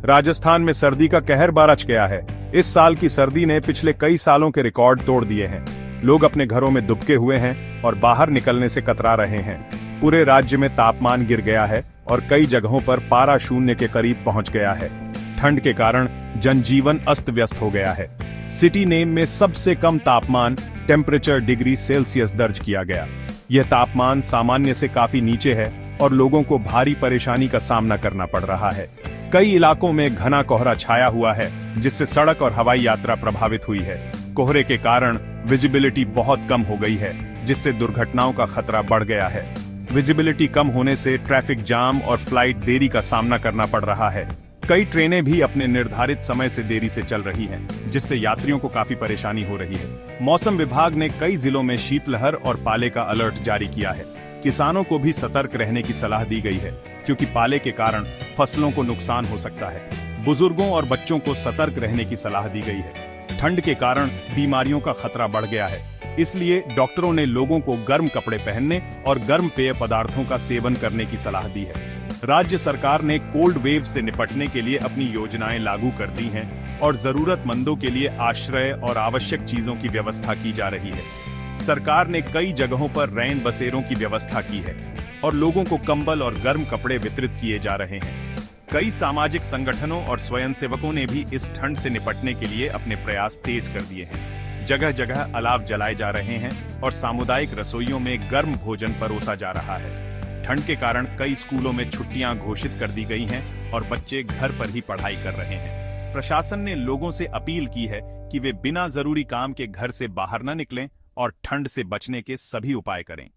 राजस्थान में सर्दी का कहर बरच गया है। इस साल की सर्दी ने पिछले कई सालों के रिकॉर्ड तोड़ दिए हैं। लोग अपने घरों में दुबके हुए हैं और बाहर निकलने से कतरा रहे हैं। पूरे राज्य में तापमान गिर गया है और कई जगहों पर पारा शून्य के करीब पहुंच गया है। ठंड के कारण जनजीवन अस्त व्यस्त हो गया है। सिटी नेम में सबसे कम तापमान टेम्परेचर डिग्री सेल्सियस दर्ज किया गया। यह तापमान सामान्य से काफी नीचे है और लोगों को भारी परेशानी का सामना करना पड़ रहा है। कई इलाकों में घना कोहरा छाया हुआ है, जिससे सड़क और हवाई यात्रा प्रभावित हुई है। कोहरे के कारण विजिबिलिटी बहुत कम हो गई है, जिससे दुर्घटनाओं का खतरा बढ़ गया है। विजिबिलिटी कम होने से ट्रैफिक जाम और फ्लाइट देरी का सामना करना पड़ रहा है। कई ट्रेनें भी अपने निर्धारित समय से देरी से चल रही हैं, जिससे यात्रियों को काफी परेशानी हो रही है। मौसम विभाग ने कई जिलों में शीतलहर और पाले का अलर्ट जारी किया है। किसानों को भी सतर्क रहने की सलाह दी गई है, क्योंकि पाले के कारण फसलों को नुकसान हो सकता है। बुजुर्गों और बच्चों को सतर्क रहने की सलाह दी गई है। ठंड के कारण बीमारियों का खतरा बढ़ गया है, इसलिए डॉक्टरों ने लोगों को गर्म कपड़े पहनने और गर्म पेय पदार्थों का सेवन करने की सलाह दी है। राज्य सरकार ने कोल्ड वेव से निपटने के लिए अपनी योजनाएं लागू कर दी हैं और जरूरतमंदों के लिए आश्रय और आवश्यक चीजों की व्यवस्था की जा रही है। सरकार ने कई जगहों पर रैन बसेरों की व्यवस्था की है और लोगों को कंबल और गर्म कपड़े वितरित किए जा रहे हैं। कई सामाजिक संगठनों और स्वयंसेवकों ने भी इस ठंड से निपटने के लिए अपने प्रयास तेज कर दिए हैं। जगह जगह अलाव जलाए जा रहे हैं और सामुदायिक रसोइयों में गर्म भोजन परोसा जा रहा है। ठंड के कारण कई स्कूलों में छुट्टियां घोषित कर दी गई हैं और बच्चे घर पर ही पढ़ाई कर रहे हैं। प्रशासन ने लोगों से अपील की है कि वे बिना जरूरी काम के घर से बाहर न निकलें और ठंड से बचने के सभी उपाय करें।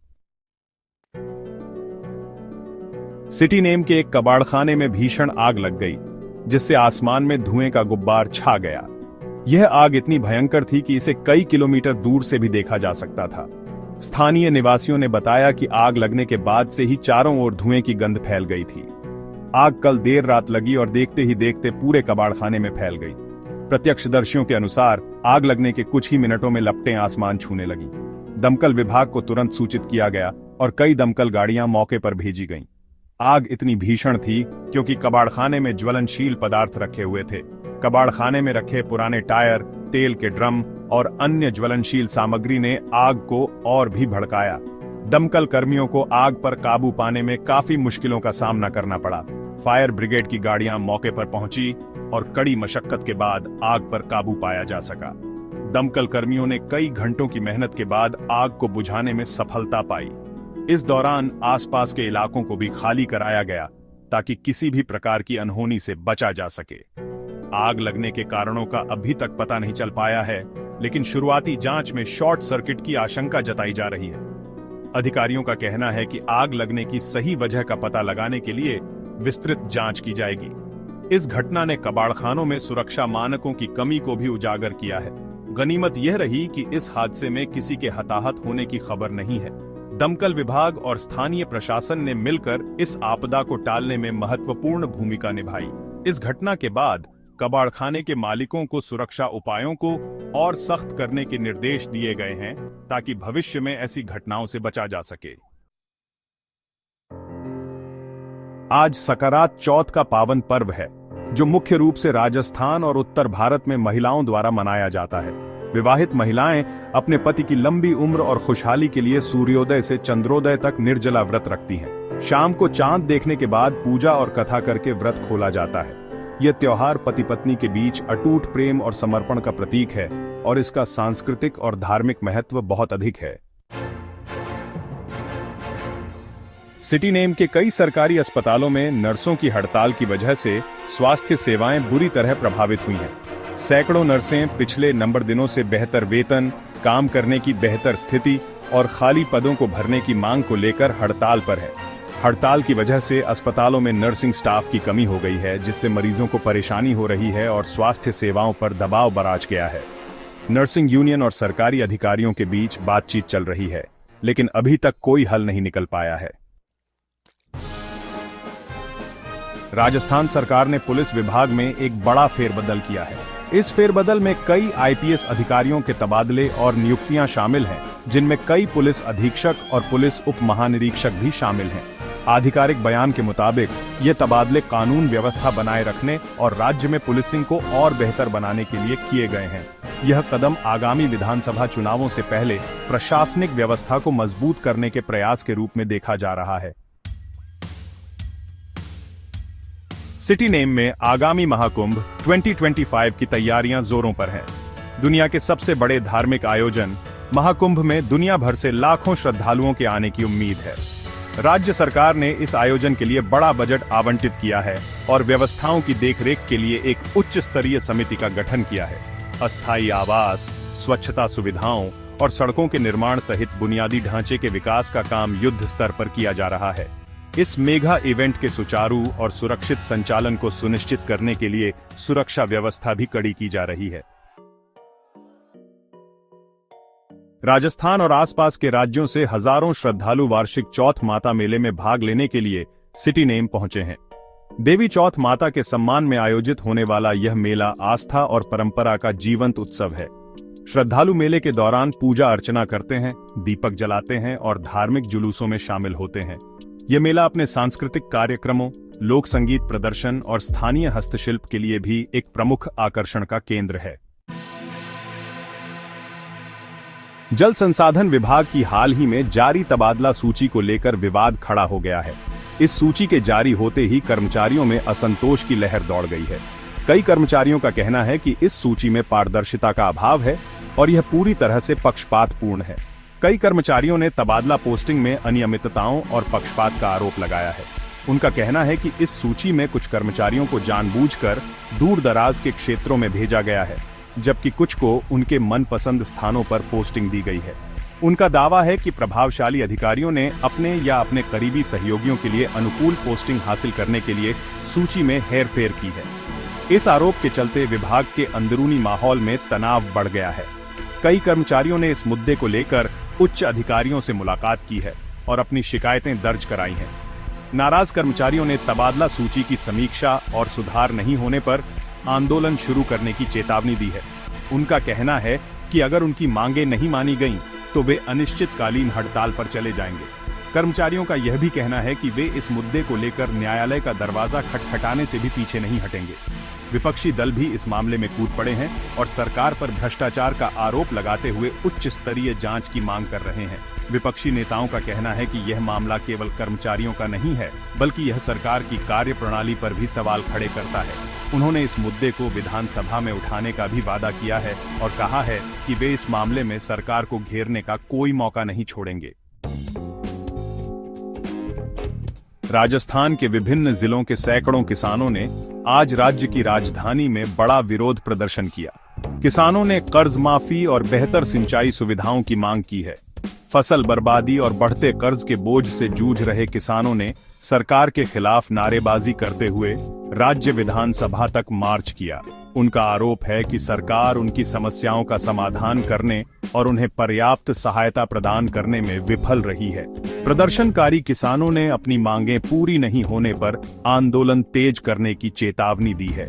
सिटी नेम के एक कबाड़खाने में भीषण आग लग गई, जिससे आसमान में धुएं का गुब्बार छा गया। यह आग इतनी भयंकर थी कि इसे कई किलोमीटर दूर से भी देखा जा सकता था। स्थानीय निवासियों ने बताया कि आग लगने के बाद से ही चारों ओर धुएं की गंध फैल गई थी। आग कल देर रात लगी और देखते ही देखते पूरे कबाड़खाने में फैल गई। प्रत्यक्षदर्शियों के अनुसार आग लगने के कुछ ही मिनटों में लपटें आसमान छूने लगी। दमकल विभाग को तुरंत सूचित किया गया और कई दमकल गाड़ियां मौके पर भेजी गईं। आग इतनी भीषण थी क्योंकि कबाड़खाने में ज्वलनशील पदार्थ रखे हुए थे। कबाड़खाने में रखे पुराने टायर, तेल के ड्रम और अन्य ज्वलनशील सामग्री ने आग को और भी भड़काया। दमकल कर्मियों को आग पर काबू पाने में काफी मुश्किलों का सामना करना पड़ा। फायर ब्रिगेड की गाड़ियां मौके पर पहुंची और कड़ी मशक्कत के बाद आग पर काबू पाया जा सका। दमकल कर्मियों ने कई घंटों की मेहनत के बाद आग को बुझाने में सफलता पाई। इस दौरान आसपास के इलाकों को भी खाली कराया गया ताकि किसी भी प्रकार की अनहोनी से बचा जा सके। आग लगने के कारणों का अभी तक पता नहीं चल पाया है, लेकिन शुरुआती जांच में शॉर्ट सर्किट की आशंका जताई जा रही है। अधिकारियों का कहना है कि आग लगने की सही वजह का पता लगाने के लिए विस्तृत जांच की जाएगी। इस घटना ने कबाड़खानों में सुरक्षा मानकों की कमी को भी उजागर किया है। गनीमत यह रही कि इस हादसे में किसी के हताहत होने की खबर नहीं है। दमकल विभाग और स्थानीय प्रशासन ने मिलकर इस आपदा को टालने में महत्वपूर्ण भूमिका निभाई। इस घटना के बाद कबाड़खाने के मालिकों को सुरक्षा उपायों को और सख्त करने के निर्देश दिए गए हैं ताकि भविष्य में ऐसी घटनाओं से बचा जा सके। आज सकरात चौथ का पावन पर्व है, जो मुख्य रूप से राजस्थान और उत्तर भारत में महिलाओं द्वारा मनाया जाता है। विवाहित महिलाएं अपने पति की लंबी उम्र और खुशहाली के लिए सूर्योदय से चंद्रोदय तक निर्जला व्रत रखती हैं। शाम को चांद देखने के बाद पूजा और कथा करके व्रत खोला जाता है। यह त्योहार पति पत्नी के बीच अटूट प्रेम और समर्पण का प्रतीक है और इसका सांस्कृतिक और धार्मिक महत्व बहुत अधिक है। सिटी नेम के कई सरकारी अस्पतालों में नर्सों की हड़ताल की वजह से स्वास्थ्य सेवाएं बुरी तरह प्रभावित हुई हैं। सैकड़ों नर्सें पिछले नंबर दिनों से बेहतर वेतन, काम करने की बेहतर स्थिति और खाली पदों को भरने की मांग को लेकर हड़ताल पर है। हड़ताल की वजह से अस्पतालों में नर्सिंग स्टाफ की कमी हो गई है, जिससे मरीजों को परेशानी हो रही है और स्वास्थ्य सेवाओं पर दबाव बराज गया है। नर्सिंग यूनियन और सरकारी अधिकारियों के बीच बातचीत चल रही है, लेकिन अभी तक कोई हल नहीं निकल पाया है। राजस्थान सरकार ने पुलिस विभाग में एक बड़ा फेरबदल किया है। इस फेरबदल में कई आईपीएस अधिकारियों के तबादले और नियुक्तियां शामिल हैं, जिनमें कई पुलिस अधीक्षक और पुलिस उप महानिरीक्षक भी शामिल हैं। आधिकारिक बयान के मुताबिक ये तबादले कानून व्यवस्था बनाए रखने और राज्य में पुलिसिंग को और बेहतर बनाने के लिए किए गए हैं। यह कदम आगामी विधानसभा चुनावों से पहले प्रशासनिक व्यवस्था को मजबूत करने के प्रयास के रूप में देखा जा रहा है। सिटी नेम में आगामी महाकुंभ 2025 की तैयारियां जोरों पर हैं। दुनिया के सबसे बड़े धार्मिक आयोजन महाकुंभ में दुनिया भर से लाखों श्रद्धालुओं के आने की उम्मीद है। राज्य सरकार ने इस आयोजन के लिए बड़ा बजट आवंटित किया है और व्यवस्थाओं की देखरेख के लिए एक उच्च स्तरीय समिति का गठन किया है। अस्थायी आवास, स्वच्छता सुविधाओं और सड़कों के निर्माण सहित बुनियादी ढांचे के विकास का काम युद्ध स्तर पर किया जा रहा है। इस मेगा इवेंट के सुचारू और सुरक्षित संचालन को सुनिश्चित करने के लिए सुरक्षा व्यवस्था भी कड़ी की जा रही है। राजस्थान और आसपास के राज्यों से हजारों श्रद्धालु वार्षिक चौथ माता मेले में भाग लेने के लिए सिटी नेम पहुंचे हैं। देवी चौथ माता के सम्मान में आयोजित होने वाला यह मेला आस्था और परंपरा का जीवंत उत्सव है। श्रद्धालु मेले के दौरान पूजा अर्चना करते हैं, दीपक जलाते हैं और धार्मिक जुलूसों में शामिल होते हैं। यह मेला अपने सांस्कृतिक कार्यक्रमों, लोक संगीत प्रदर्शन और स्थानीय हस्तशिल्प के लिए भी एक प्रमुख आकर्षण का केंद्र है। जल संसाधन विभाग की हाल ही में जारी तबादला सूची को लेकर विवाद खड़ा हो गया है। इस सूची के जारी होते ही कर्मचारियों में असंतोष की लहर दौड़ गई है। कई कर्मचारियों का कहना है कि इस सूची में पारदर्शिता का अभाव है और यह पूरी तरह से पक्षपातपूर्ण है। कई कर्मचारियों ने तबादला पोस्टिंग में अनियमितताओं और पक्षपात का आरोप लगाया है। उनका कहना है कि इस सूची में कुछ कर्मचारियों को जानबूझकर दूर दराज के क्षेत्रों में भेजा गया है, जबकि कुछ को उनके मनपसंद स्थानों पर पोस्टिंग दी गई है। उनका दावा है कि प्रभावशाली अधिकारियों ने अपने या अपने करीबी सहयोगियों के लिए अनुकूल पोस्टिंग हासिल करने के लिए सूची में हेरफेर की है। इस आरोप के चलते विभाग के अंदरूनी माहौल में तनाव बढ़ गया है। कई कर्मचारियों ने इस मुद्दे को लेकर उच्च अधिकारियों से मुलाकात की है और अपनी शिकायतें दर्ज कराई हैं। नाराज कर्मचारियों ने तबादला सूची की समीक्षा और सुधार नहीं होने पर आंदोलन शुरू करने की चेतावनी दी है। उनका कहना है कि अगर उनकी मांगें नहीं मानी गईं, तो वे अनिश्चितकालीन हड़ताल पर चले जाएंगे। कर्मचारियों का यह भी कहना है कि वे इस मुद्दे को लेकर न्यायालय का दरवाजा खटखटाने से भी पीछे नहीं हटेंगे। विपक्षी दल भी इस मामले में कूद पड़े हैं और सरकार पर भ्रष्टाचार का आरोप लगाते हुए उच्च स्तरीय जांच की मांग कर रहे हैं। विपक्षी नेताओं का कहना है कि यह मामला केवल कर्मचारियों का नहीं है, बल्कि यह सरकार की कार्यप्रणाली पर भी सवाल खड़े करता है। उन्होंने इस मुद्दे को विधानसभा में उठाने का भी वादा किया है और कहा है कि वे इस मामले में सरकार को घेरने का कोई मौका नहीं छोड़ेंगे। राजस्थान के विभिन्न जिलों के सैकड़ों किसानों ने आज राज्य की राजधानी में बड़ा विरोध प्रदर्शन किया। किसानों ने कर्ज माफी और बेहतर सिंचाई सुविधाओं की मांग की है। फसल बर्बादी और बढ़ते कर्ज के बोझ से जूझ रहे किसानों ने सरकार के खिलाफ नारेबाजी करते हुए राज्य विधानसभा तक मार्च किया। उनका आरोप है कि सरकार उनकी समस्याओं का समाधान करने और उन्हें पर्याप्त सहायता प्रदान करने में विफल रही है। प्रदर्शनकारी किसानों ने अपनी मांगें पूरी नहीं होने पर आंदोलन तेज करने की चेतावनी दी है।